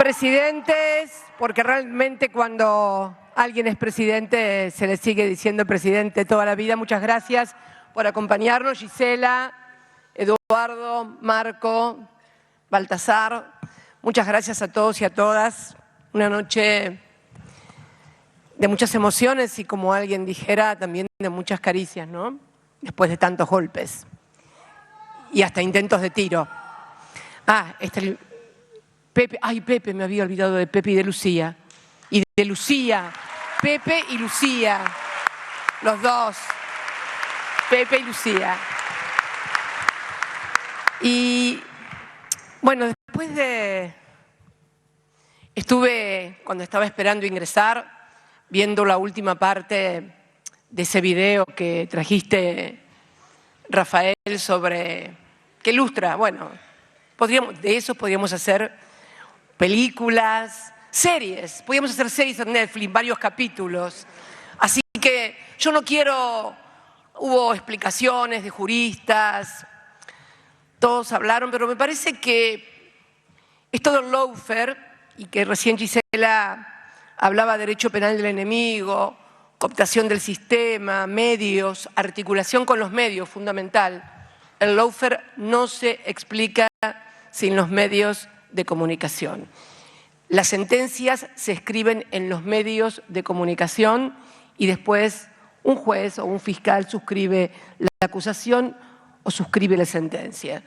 presidentes, porque realmente cuando alguien es presidente se le sigue diciendo presidente toda la vida. Muchas gracias por acompañarnos, Gisela, Eduardo, Marco, Baltasar. Muchas gracias a todos y a todas. Una noche de muchas emociones y, como alguien dijera, también de muchas caricias, ¿no? Después de tantos golpes y hasta intentos de tiro. Pepe, Pepe, me había olvidado de Pepe y de Lucía. Y de Lucía, Pepe y Lucía, los dos, Pepe y Lucía. Y bueno, cuando estaba esperando ingresar, viendo la última parte de ese video que trajiste, Rafael, que ilustra, bueno, de eso podríamos hacer películas, series, podríamos hacer series en Netflix, varios capítulos. Así que yo no quiero, hubo explicaciones de juristas, todos hablaron, pero me parece que esto del lawfare, y que recién Gisela hablaba de derecho penal del enemigo, cooptación del sistema, medios, articulación con los medios, fundamental. El lawfare no se explica sin los medios de comunicación. Las sentencias se escriben en los medios de comunicación y después un juez o un fiscal suscribe la acusación o suscribe la sentencia.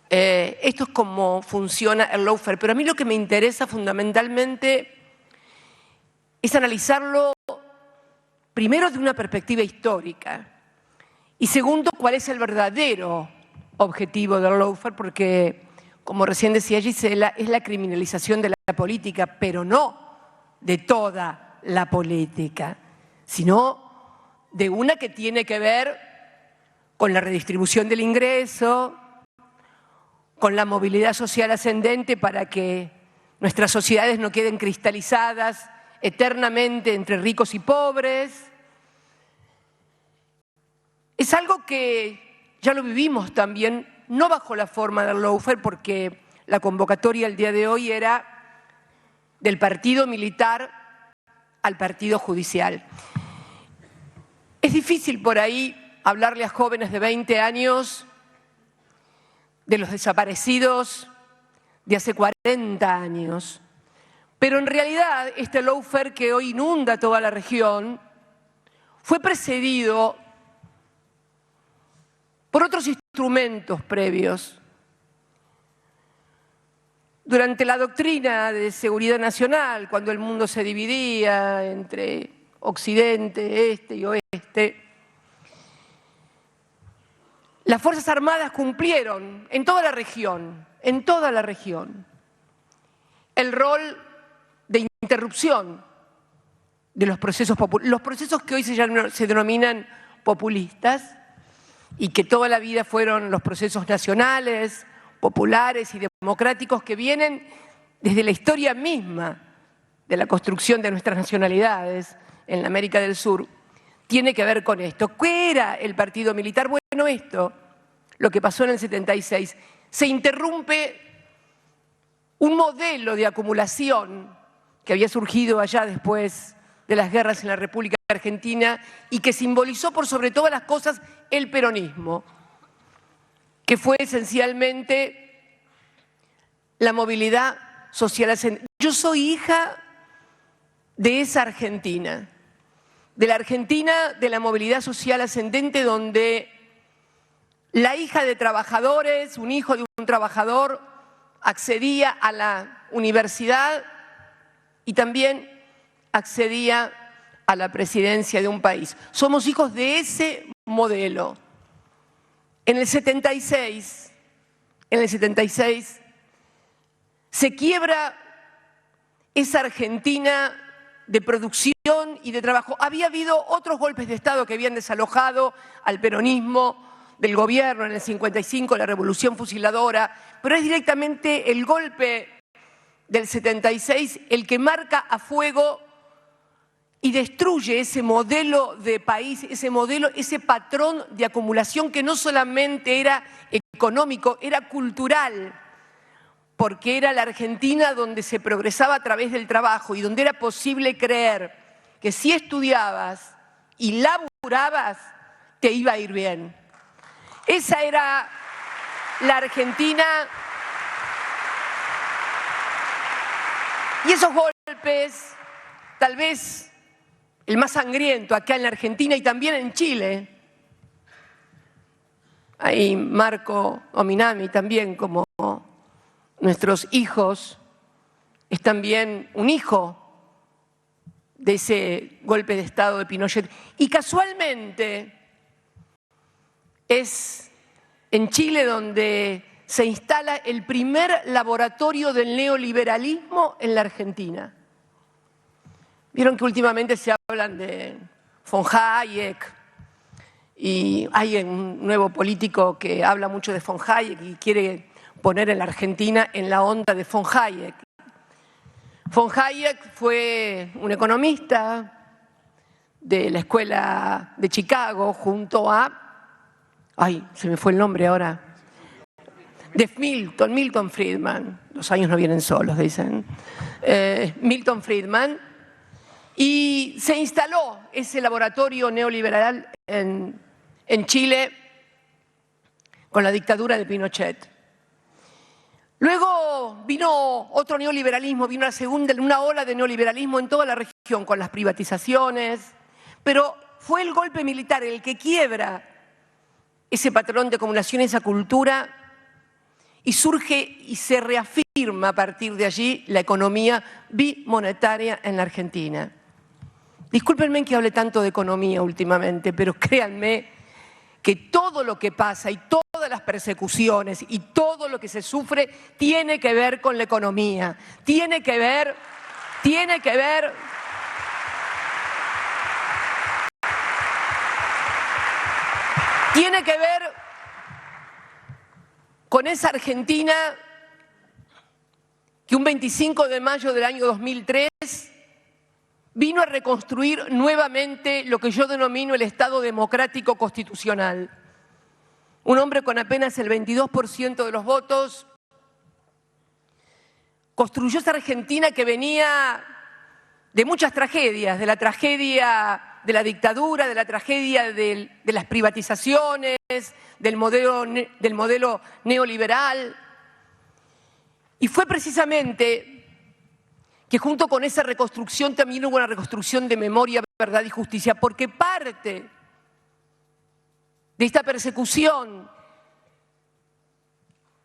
Esto es como funciona el lawfare, pero a mí lo que me interesa fundamentalmente es analizarlo primero de una perspectiva histórica y segundo, cuál es el verdadero objetivo del lawfare, porque, como recién decía Gisela, es la criminalización de la política, pero no de toda la política, sino de una que tiene que ver con la redistribución del ingreso, con la movilidad social ascendente para que nuestras sociedades no queden cristalizadas eternamente entre ricos y pobres. Es algo que ya lo vivimos también, no bajo la forma del lawfare, porque la convocatoria el día de hoy era del partido militar al partido judicial. Es difícil por ahí hablarle a jóvenes de 20 años de los desaparecidos de hace 40 años. Pero en realidad este lawfare que hoy inunda toda la región fue precedido por otros instrumentos previos. Durante la doctrina de seguridad nacional, cuando el mundo se dividía entre occidente, este y oeste, las Fuerzas Armadas cumplieron en toda la región, el rol de interrupción de los procesos que hoy se denominan populistas y que toda la vida fueron los procesos nacionales, populares y democráticos que vienen desde la historia misma de la construcción de nuestras nacionalidades en la América del Sur. Tiene que ver con esto. ¿Qué era el partido militar? Bueno, esto, lo que pasó en el 76. Se interrumpe un modelo de acumulación que había surgido allá después de las guerras en la República Argentina y que simbolizó por sobre todas las cosas el peronismo, que fue esencialmente la movilidad social ascendente. Yo soy hija de esa Argentina, de la Argentina de la movilidad social ascendente, donde la hija de trabajadores, un hijo de un trabajador, accedía a la universidad y también accedía a la presidencia de un país. Somos hijos de ese modelo. En el 76 se quiebra esa Argentina de producción y de trabajo. Había habido otros golpes de Estado que habían desalojado al peronismo del gobierno en el 55, la revolución fusiladora, pero es directamente el golpe del 76 el que marca a fuego y destruye ese modelo de país, ese patrón de acumulación que no solamente era económico, era cultural. porque era la Argentina donde se progresaba a través del trabajo y donde era posible creer que si estudiabas y laburabas, te iba a ir bien. Esa era la Argentina. Y esos golpes, tal vez el más sangriento acá en la Argentina y también en Chile, ahí Marco Ominami también, como nuestros hijos, es también un hijo de ese golpe de Estado de Pinochet. Y casualmente es en Chile donde se instala el primer laboratorio del neoliberalismo en la Argentina. Vieron que últimamente se hablan de von Hayek y hay un nuevo político que habla mucho de von Hayek y quiere poner en la Argentina en la onda de von Hayek. Von Hayek fue un economista de la Escuela de Chicago junto a, se me fue el nombre ahora, de Milton Friedman, los años no vienen solos, dicen, Milton Friedman, y se instaló ese laboratorio neoliberal en Chile con la dictadura de Pinochet. Luego vino otro neoliberalismo, vino una ola de neoliberalismo en toda la región con las privatizaciones, pero fue el golpe militar el que quiebra ese patrón de acumulación, esa cultura, y surge y se reafirma a partir de allí la economía bimonetaria en la Argentina. Discúlpenme que hable tanto de economía últimamente, pero créanme que todo lo que pasa y todas las persecuciones y todo lo que se sufre tiene que ver con la economía, tiene que ver con esa Argentina que un 25 de mayo del año 2003 vino a reconstruir nuevamente lo que yo denomino el Estado democrático constitucional. Un hombre con apenas el 22% de los votos construyó esa Argentina que venía de muchas tragedias, de la tragedia de la dictadura, de la tragedia de las privatizaciones, del modelo neoliberal. Y fue precisamente que junto con esa reconstrucción también hubo una reconstrucción de memoria, verdad y justicia, porque parte de esta persecución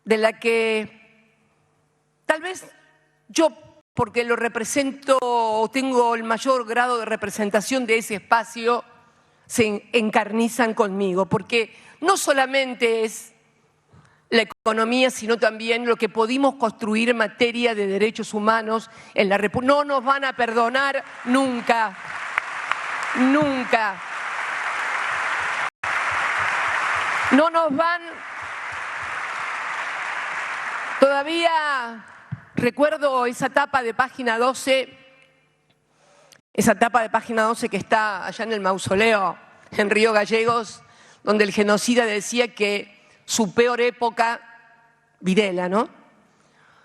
de la que tal vez yo, porque lo represento o tengo el mayor grado de representación de ese espacio, se encarnizan conmigo, porque no solamente es la economía, sino también lo que pudimos construir en materia de derechos humanos en la República. No nos van a perdonar nunca, nunca. No nos van. Todavía recuerdo esa tapa de página 12, que está allá en el mausoleo en Río Gallegos, donde el genocida decía que su peor época, Videla, ¿no?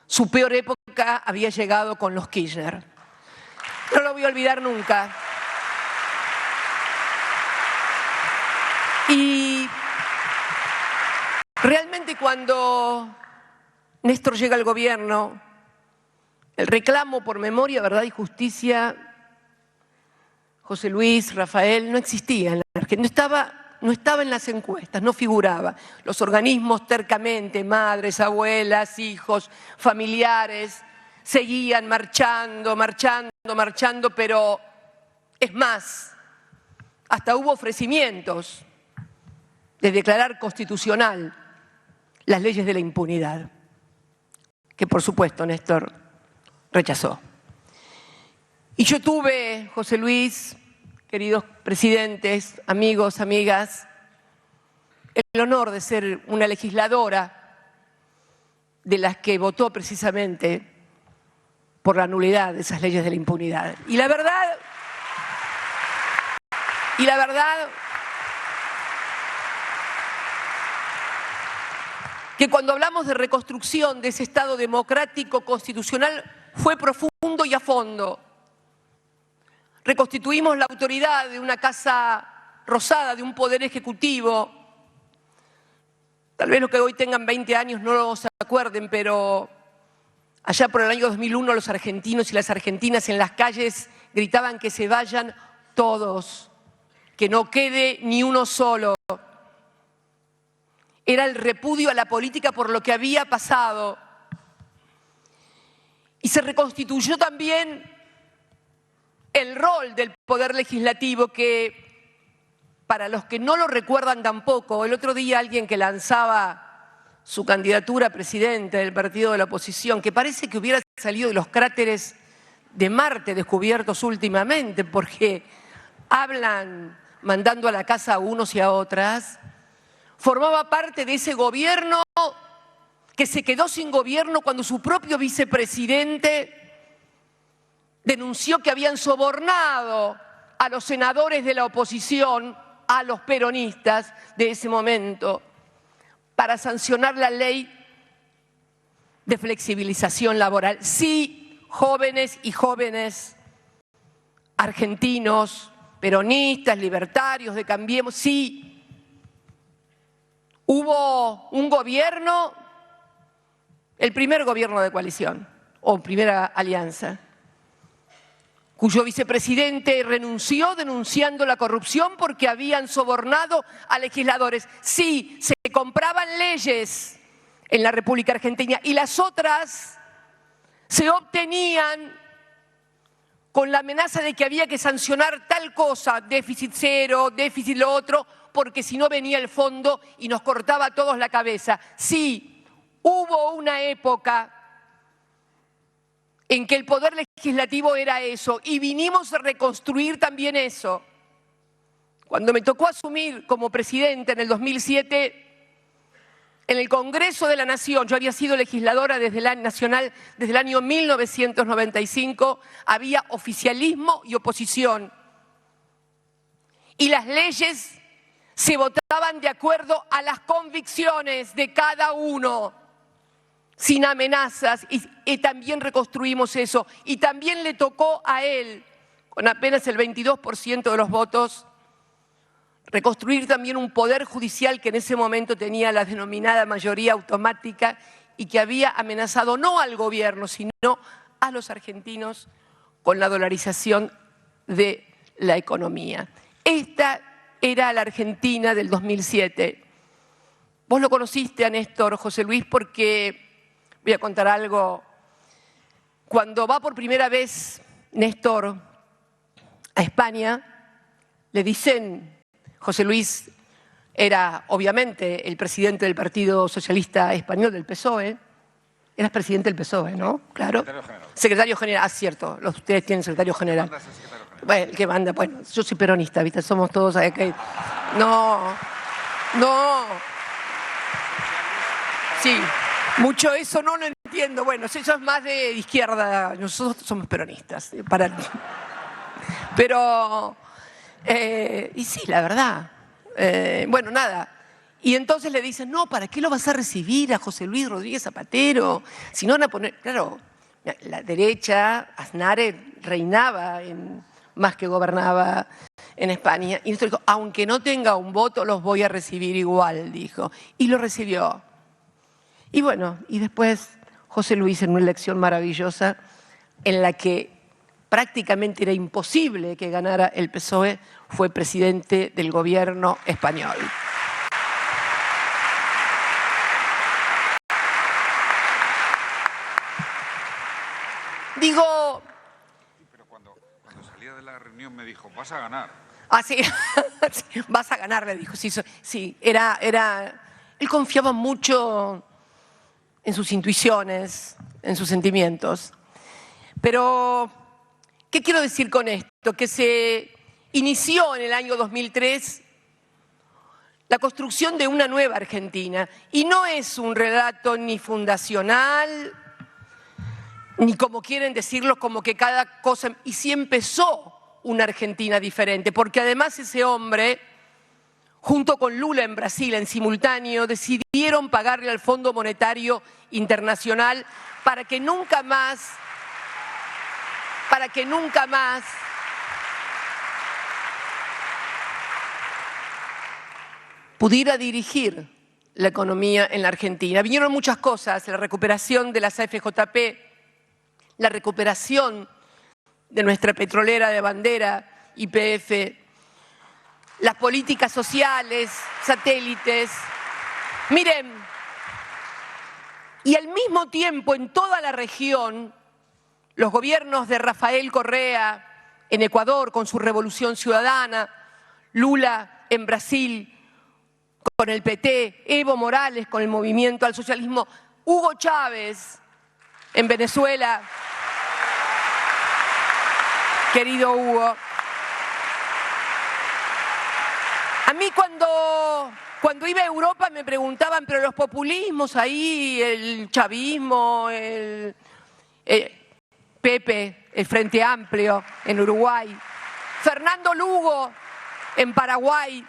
Su peor época había llegado con los Kirchner. No lo voy a olvidar nunca. Y realmente cuando Néstor llega al gobierno, el reclamo por memoria, verdad y justicia, José Luis, Rafael, no existía en la Argentina, no estaba en las encuestas, no figuraba. Los organismos tercamente, madres, abuelas, hijos, familiares, seguían marchando, pero es más, hasta hubo ofrecimientos de declarar constitucional las leyes de la impunidad, que por supuesto Néstor rechazó. Y yo tuve, José Luis, queridos presidentes, amigos, amigas, el honor de ser una legisladora de las que votó precisamente por la nulidad de esas leyes de la impunidad. Y la verdad que cuando hablamos de reconstrucción de ese Estado democrático constitucional fue profundo y a fondo. Reconstituimos la autoridad de una Casa Rosada, de un poder ejecutivo. Tal vez los que hoy tengan 20 años no lo se acuerden, pero allá por el año 2001 los argentinos y las argentinas en las calles gritaban que se vayan todos, que no quede ni uno solo. Era el repudio a la política por lo que había pasado. Y se reconstituyó también el rol del Poder Legislativo, que para los que no lo recuerdan tampoco, el otro día alguien que lanzaba su candidatura a presidente del partido de la oposición, que parece que hubiera salido de los cráteres de Marte descubiertos últimamente, porque hablan mandando a la casa a unos y a otras, formaba parte de ese gobierno que se quedó sin gobierno cuando su propio vicepresidente denunció que habían sobornado a los senadores de la oposición, a los peronistas de ese momento, para sancionar la ley de flexibilización laboral. Sí, jóvenes y jóvenes argentinos, peronistas, libertarios, de Cambiemos, sí, hubo un gobierno, el primer gobierno de coalición o primera alianza, cuyo vicepresidente renunció denunciando la corrupción porque habían sobornado a legisladores. Sí, se compraban leyes en la República Argentina y las otras se obtenían con la amenaza de que había que sancionar tal cosa, déficit cero, déficit lo otro, porque si no venía el fondo y nos cortaba a todos la cabeza. Sí, hubo una época en que el Poder Legislativo era eso, y vinimos a reconstruir también eso. Cuando me tocó asumir como presidente en el 2007, en el Congreso de la Nación, yo había sido legisladora desde el año nacional, desde el año 1995, había oficialismo y oposición. Y las leyes se votaban de acuerdo a las convicciones de cada uno, sin amenazas, y también reconstruimos eso. Y también le tocó a él, con apenas el 22% de los votos, reconstruir también un poder judicial que en ese momento tenía la denominada mayoría automática y que había amenazado no al gobierno, sino a los argentinos con la dolarización de la economía. Esta era la Argentina del 2007. Vos lo conociste a Néstor, José Luis, porque voy a contar algo. Cuando va por primera vez Néstor a España, le dicen, José Luis era obviamente el presidente del Partido Socialista Español, del PSOE. Eras presidente del PSOE, ¿no? Claro. Secretario general. Secretario general, cierto. Ustedes tienen secretario general. Bueno, el que manda, bueno, yo soy peronista, ¿viste? Somos todos... No. Sí. Mucho eso no lo entiendo. Bueno, eso es más de izquierda. Nosotros somos peronistas. Pero, y sí, la verdad. Bueno, nada. Y entonces le dicen, no, ¿para qué lo vas a recibir a José Luis Rodríguez Zapatero? Si no van a poner... Claro, la derecha, Aznar reinaba, más que gobernaba en España. Y Néstor dijo, aunque no tenga un voto, los voy a recibir igual, dijo. Y lo recibió. Y bueno, y después José Luis en una elección maravillosa en la que prácticamente era imposible que ganara el PSOE, fue presidente del gobierno español. Digo... Pero cuando salía de la reunión me dijo, vas a ganar. Ah, sí, vas a ganar, le dijo. Sí, él confiaba mucho en sus intuiciones, en sus sentimientos. Pero, ¿qué quiero decir con esto? Que se inició en el año 2003 la construcción de una nueva Argentina. Y no es un relato ni fundacional, ni como quieren decirlo, como que cada cosa... Y sí empezó una Argentina diferente, porque además ese hombre junto con Lula en Brasil en simultáneo, decidieron pagarle al Fondo Monetario Internacional para que nunca más pudiera dirigir la economía en la Argentina. Vinieron muchas cosas, la recuperación de las AFJP, la recuperación de nuestra petrolera de bandera, YPF, las políticas sociales, satélites. Miren, y al mismo tiempo en toda la región, los gobiernos de Rafael Correa en Ecuador con su revolución ciudadana, Lula en Brasil con el PT, Evo Morales con el movimiento al socialismo, Hugo Chávez en Venezuela, querido Hugo. A mí cuando iba a Europa me preguntaban, pero los populismos ahí, el chavismo, el Pepe, el Frente Amplio en Uruguay, Fernando Lugo en Paraguay,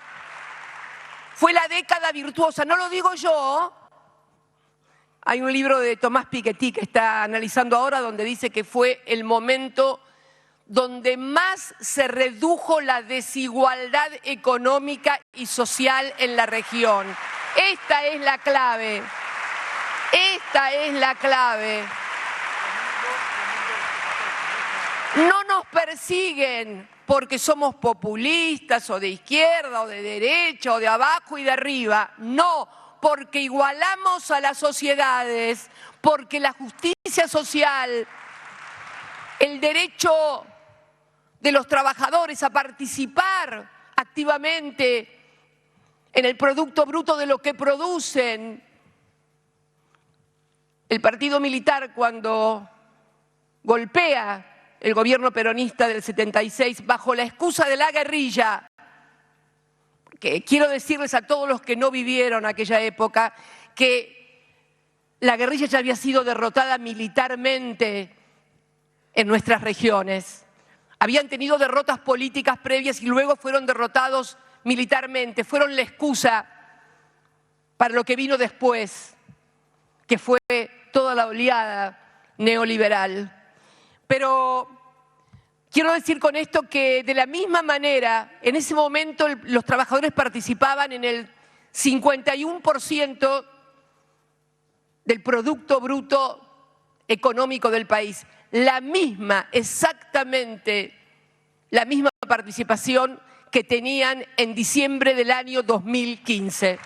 fue la década virtuosa, no lo digo yo. Hay un libro de Tomás Piketty que está analizando ahora donde dice que fue el momento donde más se redujo la desigualdad económica y social en la región. Esta es la clave. Esta es la clave. No nos persiguen porque somos populistas o de izquierda o de derecha o de abajo y de arriba. No, porque igualamos a las sociedades, porque la justicia social, el derecho de los trabajadores a participar activamente en el Producto Bruto de lo que producen. El partido militar cuando golpea el gobierno peronista del 76 bajo la excusa de la guerrilla, que quiero decirles a todos los que no vivieron aquella época que la guerrilla ya había sido derrotada militarmente en nuestras regiones. Habían tenido derrotas políticas previas y luego fueron derrotados militarmente. Fueron la excusa para lo que vino después, que fue toda la oleada neoliberal. Pero quiero decir con esto que de la misma manera, en ese momento los trabajadores participaban en el 51% del Producto Bruto económico del país. Exactamente la misma participación que tenían en diciembre del año 2015.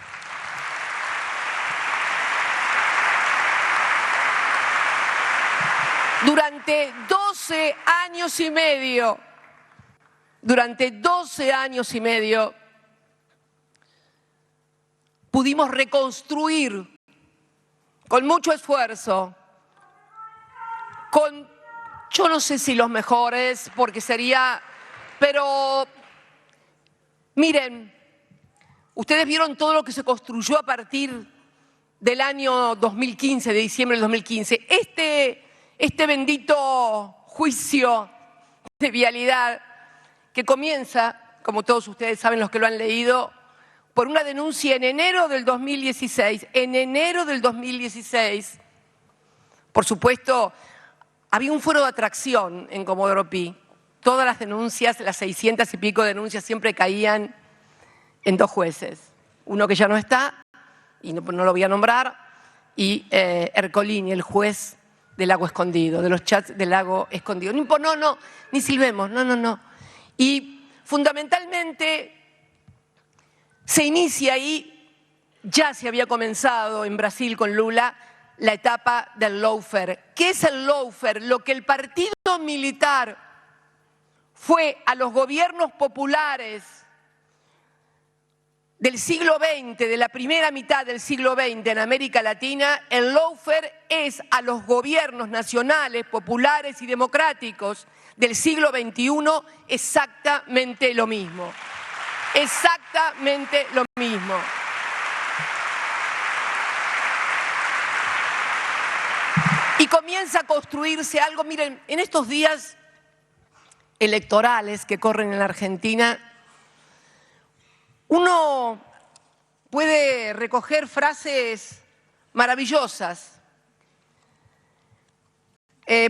Durante 12 años y medio, pudimos reconstruir con mucho esfuerzo, yo no sé si los mejores, porque sería, pero miren, ustedes vieron todo lo que se construyó a partir del año 2015, de diciembre del 2015. Este bendito juicio de vialidad que comienza, como todos ustedes saben los que lo han leído, por una denuncia en enero del 2016. En enero del 2016, por supuesto, había un foro de atracción en Comodoro Pi. Todas las denuncias, las 600 y pico denuncias, siempre caían en dos jueces. Uno que ya no está, y no lo voy a nombrar, y Ercolini, el juez del lago escondido, de los chats del lago escondido. No, ni silbemos, no. Y fundamentalmente se inicia ahí, ya se había comenzado en Brasil con Lula, la etapa del lawfare. ¿Qué es el lawfare? Lo que el partido militar fue a los gobiernos populares del siglo XX, de la primera mitad del siglo XX en América Latina, el lawfare es a los gobiernos nacionales, populares y democráticos del siglo XXI exactamente lo mismo. Exactamente lo mismo. Y comienza a construirse algo. Miren, en estos días electorales que corren en la Argentina, uno puede recoger frases maravillosas,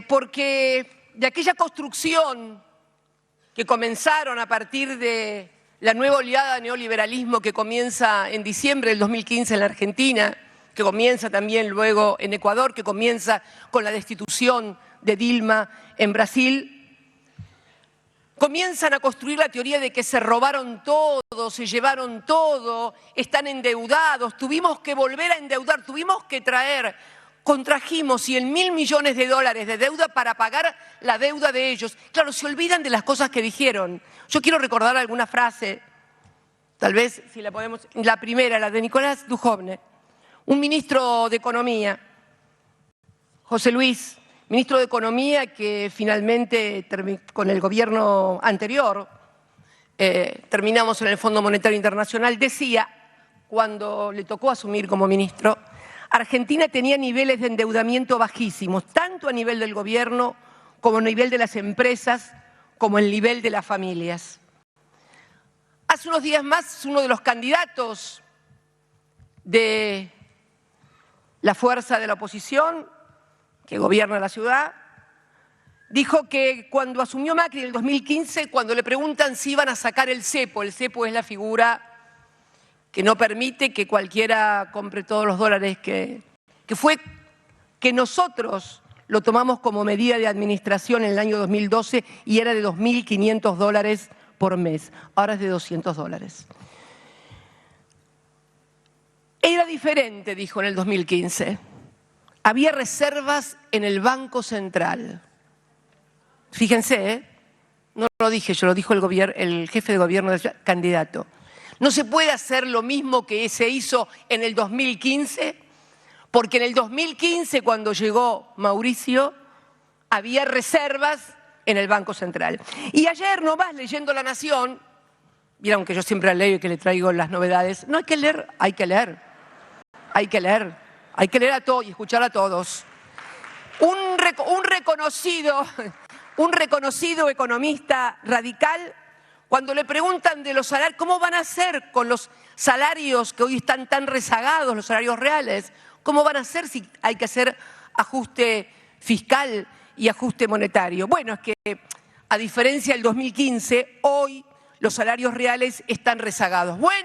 porque de aquella construcción que comenzaron a partir de la nueva oleada de neoliberalismo que comienza en diciembre del 2015 en la Argentina, que comienza también luego en Ecuador, que comienza con la destitución de Dilma en Brasil, comienzan a construir la teoría de que se robaron todo, se llevaron todo, están endeudados, tuvimos que volver a endeudar, tuvimos que contrajimos 100.000 millones de dólares de deuda para pagar la deuda de ellos. Claro, se olvidan de las cosas que dijeron. Yo quiero recordar alguna frase, tal vez si la podemos, la primera, la de Nicolás Dujovne, un ministro de Economía, José Luis, ministro de Economía que finalmente con el gobierno anterior terminamos en el Fondo Monetario Internacional, decía, cuando le tocó asumir como ministro, Argentina tenía niveles de endeudamiento bajísimos, tanto a nivel del gobierno como a nivel de las empresas, como a nivel de las familias. Hace unos días más, uno de los candidatos de la fuerza de la oposición, que gobierna la ciudad, dijo que cuando asumió Macri en el 2015, cuando le preguntan si iban a sacar el cepo es la figura que no permite que cualquiera compre todos los dólares que nosotros lo tomamos como medida de administración en el año 2012 y era de 2.500 dólares por mes, ahora es de 200 dólares. Era diferente, dijo en el 2015. Había reservas en el Banco Central. Fíjense, no lo dije yo, lo dijo el jefe de gobierno del candidato. No se puede hacer lo mismo que se hizo en el 2015, porque en el 2015, cuando llegó Mauricio, había reservas en el Banco Central. Y ayer nomás, leyendo La Nación, vieron que yo siempre leo y que le traigo las novedades, no hay que leer, hay que leer, hay que leer. Hay que leer a todos y escuchar a todos. Un reconocido economista radical, cuando le preguntan de los salarios, ¿cómo van a hacer con los salarios que hoy están tan rezagados, los salarios reales? ¿Cómo van a hacer si hay que hacer ajuste fiscal y ajuste monetario? Bueno, es que a diferencia del 2015, hoy los salarios reales están rezagados. Bueno,